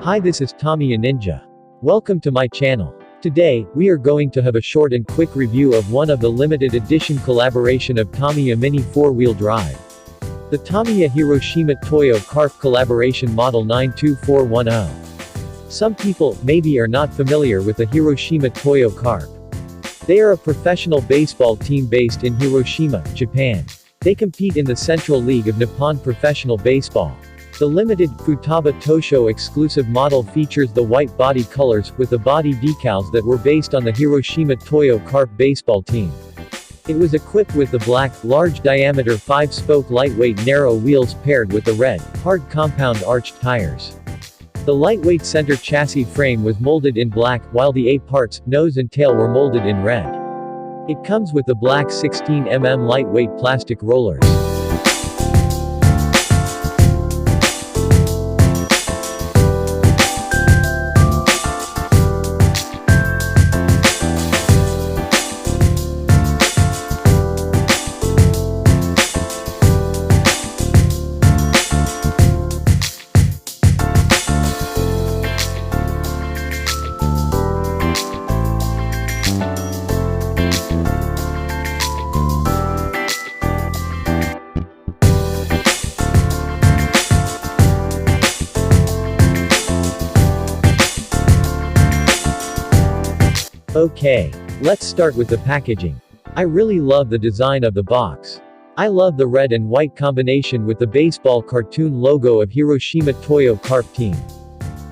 Hi, this is Tamiya Ninja. Welcome to my channel. Today, we are going to have a short and quick review of one of the limited edition collaboration of Tamiya Mini 4-wheel drive. The Tamiya Hiroshima Toyo Carp collaboration model 92410. Some people, maybe, are not familiar with the Hiroshima Toyo Carp. They are a professional baseball team based in Hiroshima, Japan. They compete in the Central League of Nippon Professional Baseball. The limited, Futaba Tosho-exclusive model features the white body colors, with the body decals that were based on the Hiroshima Toyo Carp baseball team. It was equipped with the black, large-diameter 5-spoke lightweight narrow wheels paired with the red, hard compound arched tires. The lightweight center chassis frame was molded in black, while the A parts, nose and tail were molded in red. It comes with the black 16 mm lightweight plastic rollers. Okay, let's start with the packaging. I really love the design of the box. I love the red and white combination with the baseball cartoon logo of Hiroshima Toyo Carp team.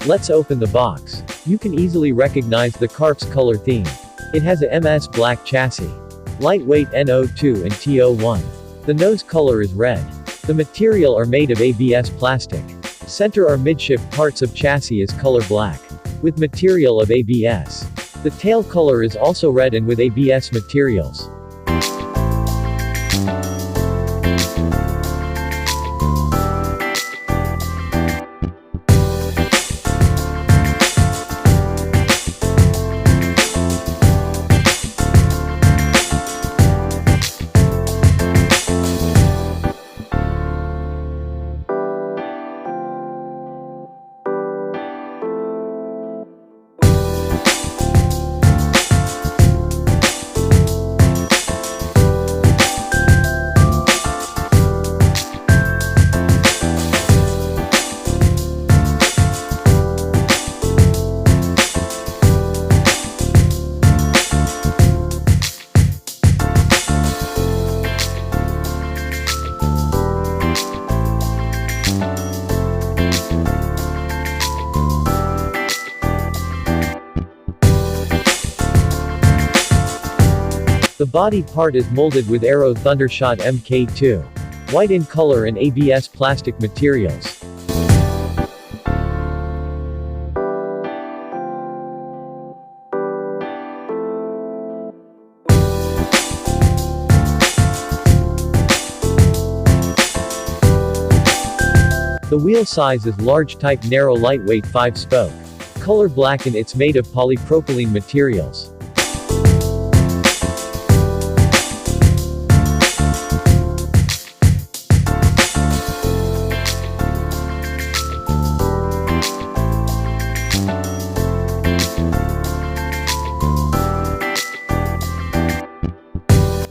Let's open the box. You can easily recognize the Carp's color theme. It has a MS black chassis. Lightweight NO2 and TO1. The nose color is red. The material are made of ABS plastic. Center or midship parts of chassis is color black, with material of ABS. The tail color is also red and with ABS materials. The body part is molded with Aero Thundershot MKII. White in color and ABS plastic materials. The wheel size is large type narrow lightweight 5-spoke. Color black and it's made of polypropylene materials.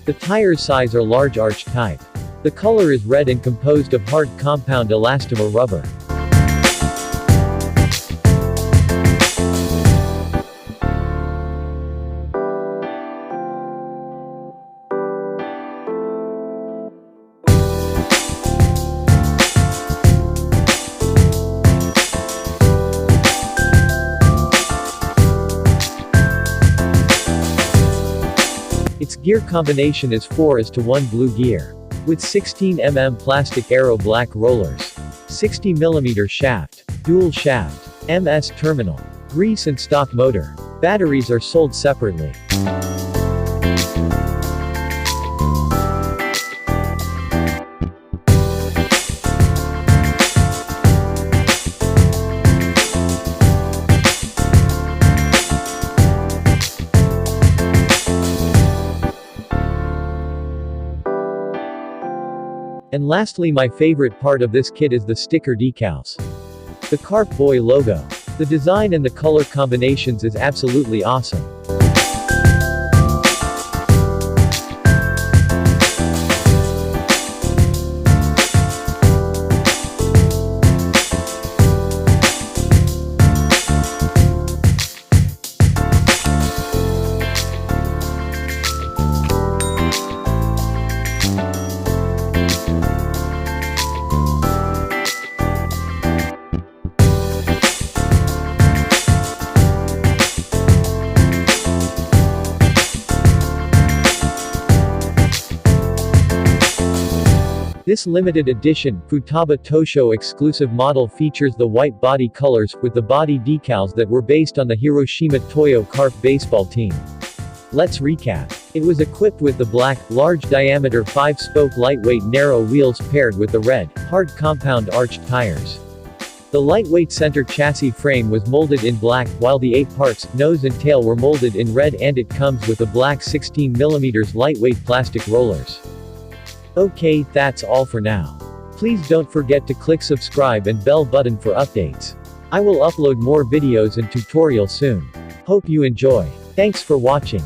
The tires size are large arch type. The color is red and composed of hard compound elastomer rubber. Its gear combination is 4:1 blue gear. With 16 mm plastic Aero black rollers. 60 mm shaft. Dual shaft. MS terminal. Grease and stock motor. Batteries are sold separately. And lastly, my favorite part of this kit is the sticker decals. The Carp Boy logo. The design and the color combinations is absolutely awesome. This limited edition, Futaba Tosho-exclusive model features the white body colors, with the body decals that were based on the Hiroshima Toyo Carp baseball team. Let's recap. It was equipped with the black, large-diameter 5-spoke lightweight narrow wheels paired with the red, hard compound arched tires. The lightweight center chassis frame was molded in black, while the 8 parts, nose and tail were molded in red, and it comes with the black 16mm lightweight plastic rollers. Okay, that's all for now. Please don't forget to click subscribe and bell button for updates. I will upload more videos and tutorials soon. Hope you enjoy. Thanks for watching.